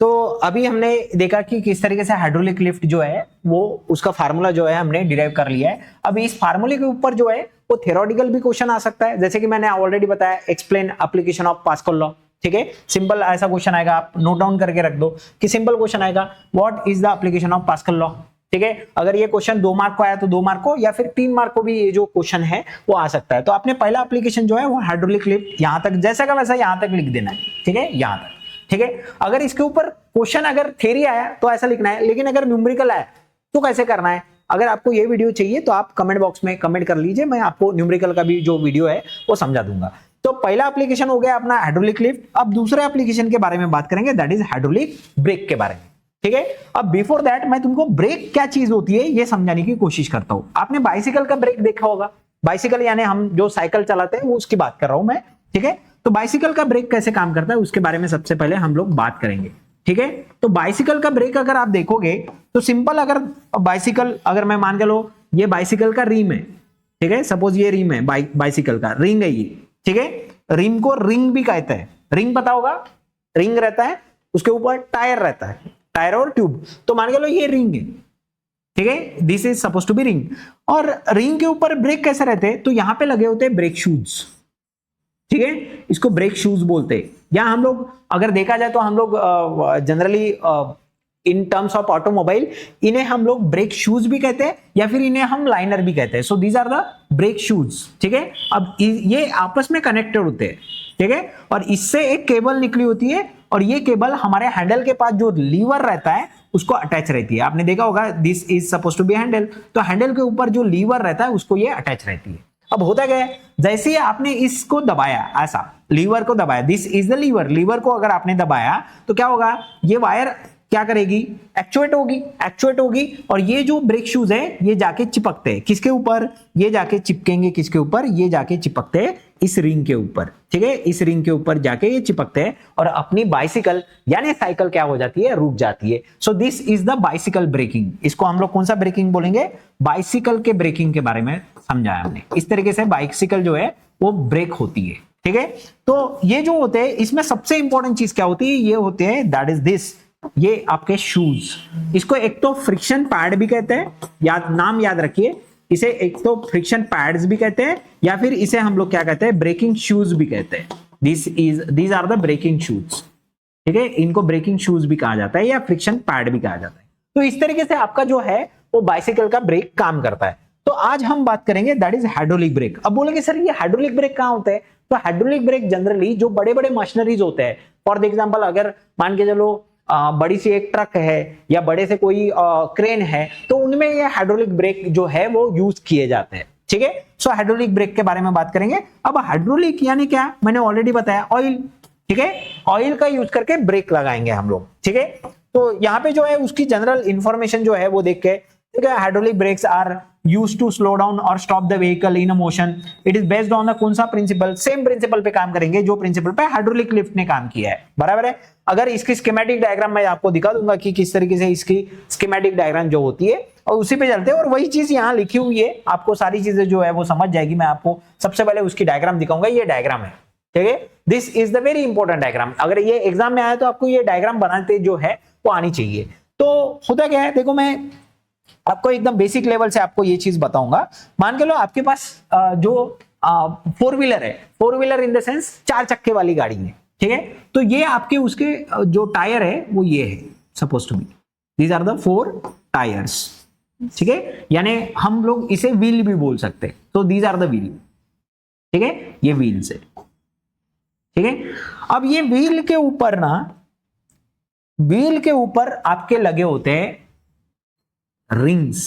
तो अभी हमने देखा कि किस तरीके से हाइड्रोलिक लिफ्ट जो है वो उसका फार्मूला जो है हमने डिराइव कर लिया है। अब इस फार्मूले के ऊपर जो है वो थ्योरेटिकल भी क्वेश्चन आ सकता है, जैसे कि मैंने ऑलरेडी बताया explain application of pascal law. ठीक है, सिंपल ऐसा क्वेश्चन आएगा, आप नोट डाउन करके रख दो कि सिंपल क्वेश्चन आएगा what is the application of pascal law. ठीक है, अगर ये क्वेश्चन 2 मार्क को आया तो 2 मार्क को, या फिर 3 मार्क को भी ये जो क्वेश्चन है वो आ सकता है। तो आपने पहला एप्लीकेशन जो है वो हाइड्रोलिक लिफ्ट यहां तक जैसा का वैसा यहां तक लिख देना है। ठीक है, यहां तक। ठीक है, अगर इसके ऊपर क्वेश्चन अगर थ्योरी आया तो ऐसा लिखना है, लेकिन अगर न्यूमेरिकल आया तो कैसे करना है। अगर आपको ये वीडियो चाहिए तो आप कमेंट बॉक्स में कमेंट कर लीजिए, मैं आपको न्यूमेरिकल का भी जो वीडियो है वो समझा दूंगा। तो पहला एप्लीकेशन हो गया अपना हाइड्रोलिक लिफ्ट। अब दूसरे एप्लीकेशन के बारे में बात करेंगे, दैट इज हाइड्रोलिक ब्रेक के बारे में। ठीक है, अब बिफोर दैट मैं तुमको ब्रेक क्या चीज होती है ये समझाने की कोशिश करता हूं। आपने बाइसिकल का ब्रेक देखा होगा, बाइसिकल यानी हम जो साइकिल चलाते हैं वो उसकी बात कर रहा हूं मैं। ठीक है, तो बाइसिकल का ब्रेक कैसे काम करता है उसके बारे में सबसे पहले हम लोग बात करेंगे। ठीक है, तो बाइसिकल का ब्रेक अगर आप देखोगे तो सिंपल, अगर बाइसिकल अगर मैं मान के लो ये बाइसिकल का रिम है। ठीक है, सपोज ये रिम है, बाइसिकल का रिंग है ये। ठीक है, रिम को रिंग भी कहते हैं, रिंग पता होगा, रिंग रहता है, उसके ऊपर टायर रहता है, टायर और ट्यूब। तो मान के लो ये रिंग है। ठीक है, this is suppose to be ring. और रिंग के ऊपर ब्रेक कैसे रहते हैं, तो यहां पे लगे होते हैं ब्रेक शूज। ठीक है, इसको ब्रेक शूज बोलते हैं। या हम लोग अगर देखा जाए तो हम लोग generally in terms of automobile इन्हें हम लोग ब्रेक शूज भी कहते हैं, या फिर इन्हें हम लाइनर भी कहते हैं। So these are the brake shoes. ठीक है, अब ये आपस में कनेक्टेड होते हैं। ठीक है, और इससे एक केबल निकली होती है, और ये केबल हमारे हैंडल के पास जो लीवर रहता है उसको अटैच रहती है। आपने देखा होगा this is suppose to be handle, तो हैंडल के ऊपर जो लीवर रहता है उसको ये अटैच रहती है। अब होता क्या है, जैसे ही आपने इसको दबाया, ऐसा लीवर को दबाया, this is the lever, lever को अगर आपने दबाया तो क्या होगा, ये वायर क्या करेगी, एक्चुएट होगी, और ये जो ब्रेक शूज है ये जाके चिपकते हैं किसके ऊपर, ये जाके चिपकेंगे किसके ऊपर, ये जाके चिपकते हैं इस रिंग के ऊपर। ठीक है, इस रिंग के ऊपर जाके ये चिपकते हैं और अपनी बाइसिकल यानी साइकिल क्या हो जाती है, रुक जाती है। So this is the bicycle braking. इसको हम लोग कौन सा ब्रेकिंग बोलेंगे, बाइसिकल के ब्रेकिंग के बारे में समझाया हमने। इस तरीके से बाइसिकल जो है वो ब्रेक होती है। ठीक है, तो ये जो होते हैं इसमें सबसे इंपॉर्टेंट चीज क्या होती है, ये होते हैं दैट इज दिस, ये आपके शूज। इसको एक तो फ्रिक्शन पैड भी कहते हैं, नाम याद रखिए, इसे एक तो फ्रिक्शन पैड्स भी कहते हैं, या फिर इसे हम लोग क्या कहते हैं, ब्रेकिंग शूज भी कहते हैं। These are the braking shoes. ठीक है, इनको ब्रेकिंग शूज भी कहा जाता है या फ्रिक्शन पैड भी कहा जाता है। तो इस तरीके से आपका जो है वो बाइसिकल का ब्रेक काम करता है। तो आज हम बात करेंगे दैट इज हाइड्रोलिक ब्रेक। अब बोलेंगे सर ये हाइड्रोलिक ब्रेक कहां होता है, तो हाइड्रोलिक ब्रेक जनरली जो बड़े बड़े मशीनरीज होते हैं, फॉर एग्जांपल अगर मान के चलो बड़ी सी एक ट्रक है या बड़े से कोई क्रेन है, तो उनमें ये हाइड्रोलिक ब्रेक जो है वो यूज किए जाते हैं। ठीक है, सो हाइड्रोलिक ब्रेक के बारे में बात करेंगे। अब हाइड्रोलिक यानी क्या, मैंने ऑलरेडी बताया, ऑयल। ठीक है, ऑयल का यूज करके ब्रेक लगाएंगे हम लोग। ठीक है, तो यहाँ पे जो है उसकी जनरल इंफॉर्मेशन जो है वो देख के, ठीक है, hydraulic brakes are used to slow down और stop the vehicle in a motion. It is based on the कौन सा प्रिंसिपल, सेम प्रिंसिपल पे काम करेंगे जो प्रिंसिपल पे हाइड्रोलिक लिफ्ट ने काम किया है। बराबर है। अगर इसकी स्कीमेटिक डायग्राम मैं आपको दिखा दूंगा कि किस तरीके से इसकी स्कीमेटिक डायग्राम जो होती है, और उसी पे चलते हैं, और वही चीज यहाँ लिखी हुई है, आपको सारी चीजें जो है वो समझ जाएगी। मैं आपको सबसे पहले उसकी डायग्राम दिखाऊंगा, ये डायग्राम है। ठीक है, this is the very important diagram. अगर ये एग्जाम में आया तो आपको ये डायग्राम बनाते जो है वो आनी चाहिए। तो होता क्या है, देखो मैं आपको एकदम बेसिक लेवल से आपको ये चीज बताऊंगा। मान के लो आपके पास जो 4 व्हीलर है, 4 व्हीलर इन द सेंस 4 चक्के वाली गाड़ी है। ठीक है, तो ये आपके उसके जो टायर है वो ये है, suppose to be these are the 4 tyres. ठीक है, यानी हम लोग इसे व्हील भी बोल सकते हैं, तो दीज आर द व्हील। ठीक है, ये व्हील्स है। ठीक है, अब ये व्हील के ऊपर ना, व्हील के ऊपर आपके लगे होते हैं रिंग्स।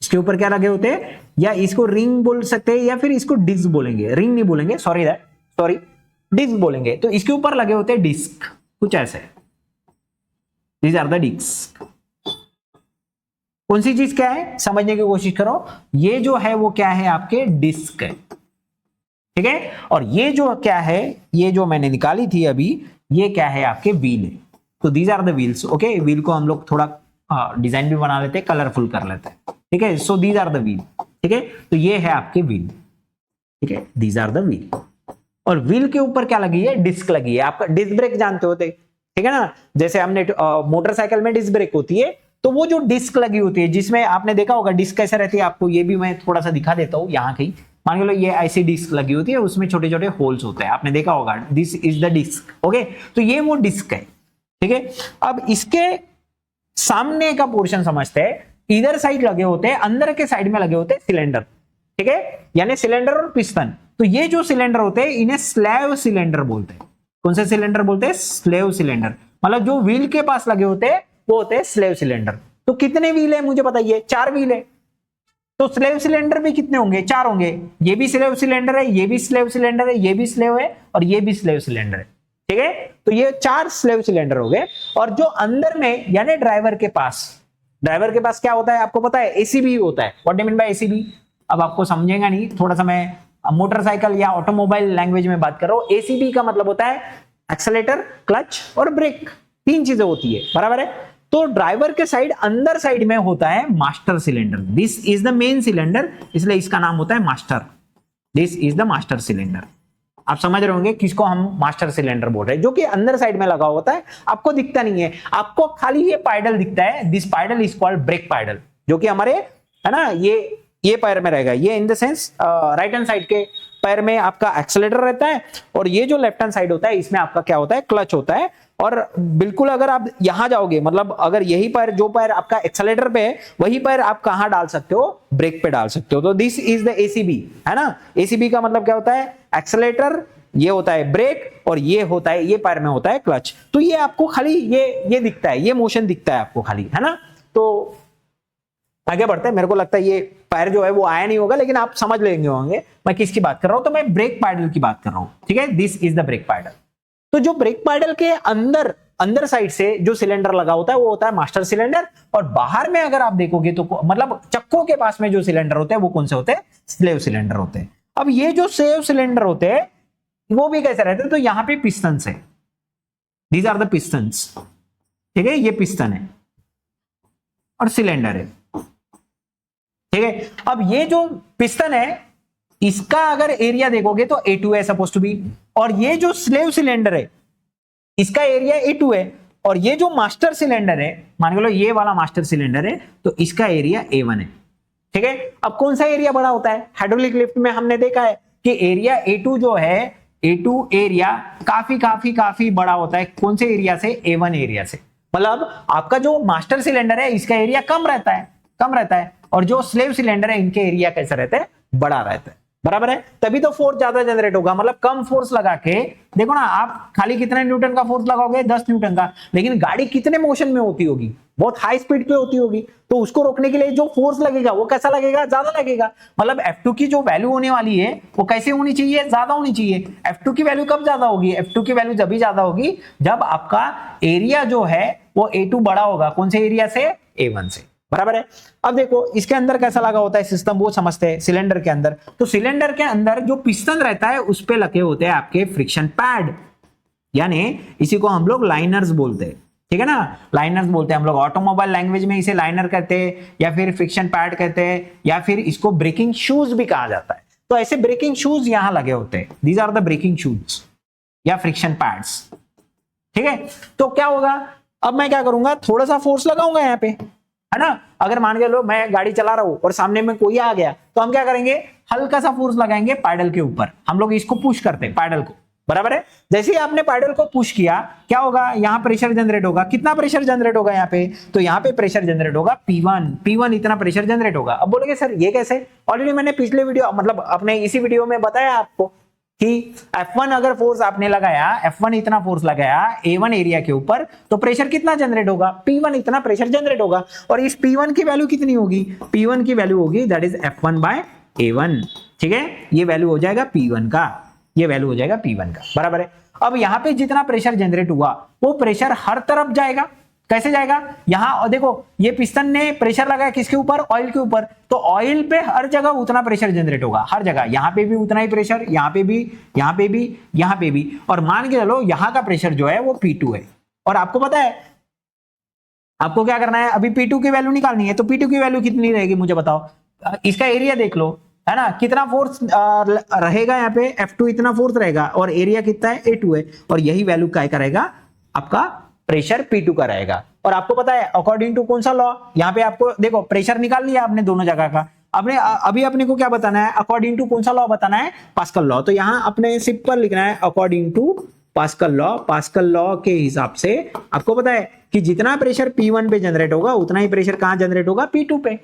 इसके ऊपर क्या लगे होते हैं, या इसको रिंग बोल सकते हैं या फिर इसको डिस्क बोलेंगे, रिंग नहीं बोलेंगे, सॉरी डिस्क बोलेंगे। तो इसके ऊपर लगे होते हैं डिस्क, कुछ ऐसे, दीज आर द डिस्क। कौन सी चीज क्या है समझने की कोशिश करो, ये जो है वो क्या है, आपके डिस्क है। ठीक है, और ये जो क्या है, ये जो मैंने निकाली थी अभी, ये क्या है, आपके व्हील है। तो these are the wheels. Okay, wheel को हम लोग थोड़ा डिजाइन भी बना लेते हैं, कलरफुल कर लेते हैं। ठीक है, so these are the wheel. ठीक है, तो ये है आपके व्हील। ठीक है, दीज आर द व्हील। और व्हील के ऊपर क्या लगी है, डिस्क लगी है। आपका डिस्क ब्रेक जानते होते, ठीक है ना। जैसे हमने मोटरसाइकिल में डिस्क ब्रेक होती है तो वो जो डिस्क लगी होती है, जिसमें आपने देखा होगा डिस्क कैसे रहती है, आपको ये भी मैं थोड़ा सा दिखा देता हूँ यहाँ कहीं। मान लो ये ऐसी डिस्क लगी होती है, उसमें छोटे छोटे होल्स होते हैं, आपने देखा होगा, this is the disc. Okay, तो ये वो डिस्क है, ठीक है। अब इसके सामने का पोर्शन समझते हैं, इधर साइड लगे होते हैं, अंदर के साइड में लगे होते हैं सिलेंडर, ठीक है, यानी सिलेंडर और पिस्टन। तो ये जो सिलेंडर होते हैं इन्हें स्लैब सिलेंडर बोलते हैं। कौन से सिलेंडर बोलते हैं? Slave cylinder. मतलब जो व्हील के पास लगे होते हैं वो होते हैं स्लेव सिलेंडर। तो कितने व्हील है मुझे बताइए? 4 व्हील है। तो स्लेव सिलेंडर भी कितने होंगे? 4 होंगे। ये भी स्लेव सिलेंडर है, ये भी स्लेव सिलेंडर है, ये भी स्लेव है और ये भी स्लेव सिलेंडर है, ठीक है। तो ये 4 स्लेव सिलेंडर हो गए। और जो अंदर में यानी ड्राइवर के पास क्या होता है आपको पता है? एसीबी होता है। What do you mean by ACB? अब आपको समझेगा नहीं, थोड़ा सा मैं मोटरसाइकिल या ऑटोमोबाइल लैंग्वेज में बात कर रहा हूं। एसीबी का मतलब होता है एक्सेलेरेटर, क्लच और ब्रेक, 3 चीजें होती है, बराबर है। तो ड्राइवर के साइड अंदर साइड में होता है master cylinder. This is the main cylinder, इसलिए इसका नाम होता है master. This is the master cylinder. आप समझ रहे होंगे किसको हम मास्टर सिलेंडर बोल रहे हैं, जो कि अंदर साइड में लगा होता है, आपको दिखता नहीं है, आपको खाली ये पाइडल दिखता है। This pedal is called brake pedal, जो कि हमारे है ना ये पैर में रहेगा। ये in the sense right hand side के पैर में आपका एक्सेलेरेटर रहता है, और ये जो लेफ्ट हैंड साइड होता है इसमें आपका क्या होता है? क्लच होता है। और बिल्कुल अगर आप यहां जाओगे, मतलब अगर यही पैर, जो पैर आपका एक्सेलेरेटर पे है, वही पैर आप कहां डाल सकते हो? ब्रेक पे डाल सकते हो। तो दिस इज द एसीबी, है ना। एसीबी का मतलब क्या होता है? एक्सेलेरेटर, ये होता है ब्रेक, और ये होता है, ये पैर में होता है क्लच। तो ये आपको खाली ये दिखता है, ये मोशन दिखता है आपको खाली, है ना। तो आगे बढ़ते हैं। मेरे को लगता है ये पैर जो है वो आया नहीं होगा, लेकिन आप समझ लेंगे होंगे मैं किसकी बात कर रहा हूं। तो मैं ब्रेक पैडल की बात कर रहा हूं, ठीक है। This is the brake pedal. तो जो ब्रेक पैडल के अंदर साइड से जो सिलेंडर लगा होता है वो होता है मास्टर सिलेंडर, और बाहर में अगर आप देखोगे तो मतलब चक्कों के पास में जो सिलेंडर होते हैं वो कौन से होते हैं? स्लेव सिलेंडर होते हैं। अब ये जो स्लेव सिलेंडर होते हैं वो भी कैसे रहते हैं? तो यहां पे पिस्टन्स है, दीज आर द पिस्टन्स, ठीक है। ये पिस्टन है और सिलेंडर है, ठीक है। अब ये जो पिस्टन है इसका अगर एरिया देखोगे तो A2 है सपोज टू बी, और ये जो स्लेव सिलेंडर है इसका एरिया A2 है, और ये जो मास्टर सिलेंडर है, मान के लो ये वाला मास्टर सिलेंडर है, तो इसका एरिया A1 है, ठीक है। अब कौन सा एरिया बड़ा होता है? हाइड्रोलिक लिफ्ट में हमने देखा है कि एरिया A2 जो है, A2 एरिया काफी बड़ा होता है। कौन से एरिया से? A1 एरिया से। मतलब आपका जो मास्टर सिलेंडर है इसका एरिया कम रहता है, और जो स्लेव सिलेंडर है इनके एरिया कैसा रहता है? बड़ा रहता है, बराबर है। तभी तो फोर्स ज्यादा जनरेट होगा। मतलब कम फोर्स लगा के देखो ना, आप खाली कितने न्यूटन का फोर्स लगाओगे? 10 न्यूटन का, लेकिन गाड़ी कितने मोशन में होती होगी? बहुत हाई स्पीड पे होती होगी। तो उसको रोकने के लिए जो फोर्स लगेगा वो कैसा लगेगा? ज्यादा लगेगा। मतलब F2 की जो वैल्यू होने वाली है वो कैसे होनी चाहिए? ज्यादा होनी चाहिए। F2 की वैल्यू कब ज्यादा होगी? F2 की वैल्यू जब भी ज्यादा होगी जब आपका एरिया जो है वो A2 बड़ा होगा। कौन से एरिया से? A1 से, बराबर है। अब देखो इसके अंदर कैसा लगा होता है सिस्टम, वो समझते हैं। सिलेंडर के अंदर, तो सिलेंडर के अंदर जो पिस्टन रहता है उस पे लगे होते हैं आपके फ्रिक्शन पैड, यानी इसी को हम लोग लाइनर्स बोलते हैं, ठीक है ना। लाइनर्स बोलते हैं हम लोग, ऑटोमोबाइल लैंग्वेज में इसे लाइनर कहते हैं, या फिर फ्रिक्शन पैड कहते हैं, या फिर इसको ब्रेकिंग शूज भी कहा जाता है। तो ऐसे ब्रेकिंग शूज यहां लगे होते हैं, these are the braking shoes या फ्रिक्शन पैड्स, ठीक है। तो क्या होगा? अब मैं क्या करूंगा? थोड़ा सा फोर्स लगाऊंगा यहाँ पे, है ना। अगर मान के लो मैं गाड़ी चला रहा हूं और सामने में कोई आ गया, तो हम क्या करेंगे? हल्का सा फोर्स लगाएंगे पैडल के ऊपर। हम लोग इसको पुश करते हैं पैडल को, बराबर है। जैसे ही आपने पैडल को पुश किया, क्या होगा? यहाँ प्रेशर जनरेट होगा। कितना प्रेशर जनरेट होगा यहाँ पे? तो यहाँ पे प्रेशर जनरेट होगा P1 इतना प्रेशर जनरेट होगा। अब बोलोगे सर ये कैसे? ऑलरेडी मैंने पिछले वीडियो, मतलब अपने इसी वीडियो में बताया आपको कि F1 अगर फोर्स आपने लगाया, F1 इतना फोर्स लगाया A1 एरिया के ऊपर, तो प्रेशर कितना जनरेट होगा? P1 इतना प्रेशर जनरेट होगा। और इस P1 की वैल्यू कितनी होगी? P1 की वैल्यू होगी that is F1 bye A1, ठीक है। ये वैल्यू हो जाएगा P1 का, ये वैल्यू हो जाएगा P1 का, बराबर है। अब यहाँ पे जितना प्रेशर जनरेट हुआ वो प्रेशर हर तरफ जाएगा। कैसे जाएगा? यहाँ देखो, ये पिस्टन ने प्रेशर लगाया किसके ऊपर? ऑयल के ऊपर। तो ऑयल पे हर जगह उतना प्रेशर जनरेट होगा, हर जगह। यहाँ पे भी उतना ही प्रेशर, यहाँ पे भी, यहाँ पे भी, यहाँ पे भी। और मान के चलो यहाँ का प्रेशर जो है वो P2 है। और आपको पता है आपको क्या करना है? अभी P2 की वैल्यू निकालनी है। तो P2 की वैल्यू कितनी रहेगी मुझे बताओ? इसका एरिया देख लो, है ना। कितना फोर्स रहेगा यहाँ पे? F2 इतना फोर्स रहेगा, और एरिया कितना है? A2 है। और यही वैल्यू क्या करेगा? आपका प्रेशर P2 का रहेगा। और आपको पता है अकॉर्डिंग टू कौन सा लॉ, यहाँ पे आपको देखो प्रेशर निकाल लिया आपने दोनों जगह का, आपने अभी अपने को क्या बताना है, अकॉर्डिंग टू कौन सा लॉ बताना है, पास्कल लॉ। तो यहाँ अपने सिंपल लिखना है according to Pascal law. Pascal law के हिसाब से आपको पता है कि जितना प्रेशर P1 पे जनरेट होगा उतना ही प्रेशर कहां जनरेट होगा, P2 पे,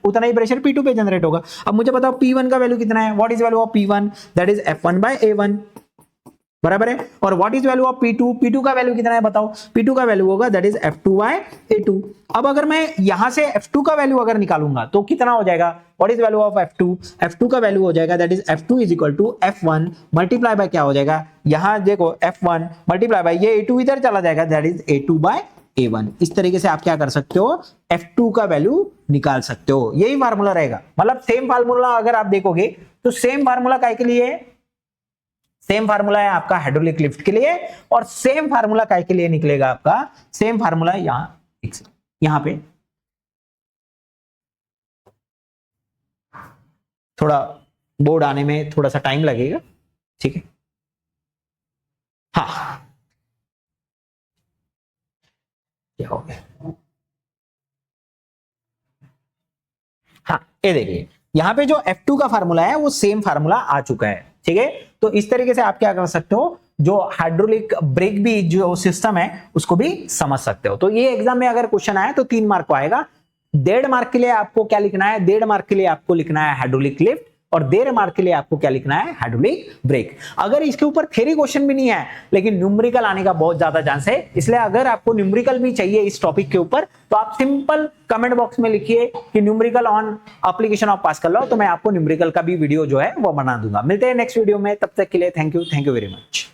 उतना ही प्रेशर P2 पे जनरेट होगा। अब मुझे बताओ P1 का वैल्यू कितना है, what is value of P1, that is F1 by A1, बराबर है। और what is value of P2, P2 का वैल्यू कितना है बताओ, P2 का वैल्यू होगा that is F2 by A2। अब अगर मैं यहां से F2 का वैल्यू अगर निकालूंगा तो कितना हो जाएगा, what is value of F2, F2 का वैल्यू हो जाएगा that is F2 is equal to F1 multiply by क्या हो जाएगा, यहां देखो F1 मल्टीप्लाई बाय ये A2 इधर चला जाएगा that is A2 by A1। इस तरीके से आप क्या कर सकते हो, F2 का वैल्यू निकाल सकते हो। यही फार्मूला रहेगा, मतलब सेम फार्मूला अगर आप देखोगे तो सेम फार्मूला काय के लिए, सेम फार्मूला है आपका हाइड्रोलिक लिफ्ट के लिए, और सेम फार्मूला काय के लिए निकलेगा आपका, सेम फार्मूला यहां पे थोड़ा बोर्ड आने में थोड़ा सा टाइम लगेगा, ठीक है। हाँ क्या हो गया, हाँ ये देखिए यहाँ पे जो F2 का फार्मूला है वो सेम फार्मूला आ चुका है, ठीक है। तो इस तरीके से आप क्या कर सकते हो, जो हाइड्रोलिक ब्रेक भी जो सिस्टम है उसको भी समझ सकते हो। तो ये एग्जाम में अगर क्वेश्चन आया तो 3 मार्क को आएगा। 1.5 मार्क के लिए आपको क्या लिखना है, 1.5 मार्क के लिए आपको लिखना है हाइड्रोलिक लिफ्ट, और 1.5 मार्क के लिए आपको क्या लिखना है, हाइड्रोलिक ब्रेक। अगर इसके ऊपर थ्योरी क्वेश्चन भी नहीं है लेकिन न्यूमेरिकल आने का बहुत ज्यादा चांस है, इसलिए अगर आपको न्यूमेरिकल भी चाहिए इस टॉपिक के ऊपर तो आप सिंपल कमेंट बॉक्स में लिखिए कि numerical on application of pascal law, तो मैं आपको न्यूमेरिकल का भी वीडियो जो है वो बना दूंगा। मिलते हैं नेक्स्ट वीडियो में, तब तक के लिए थैंक यू वेरी मच।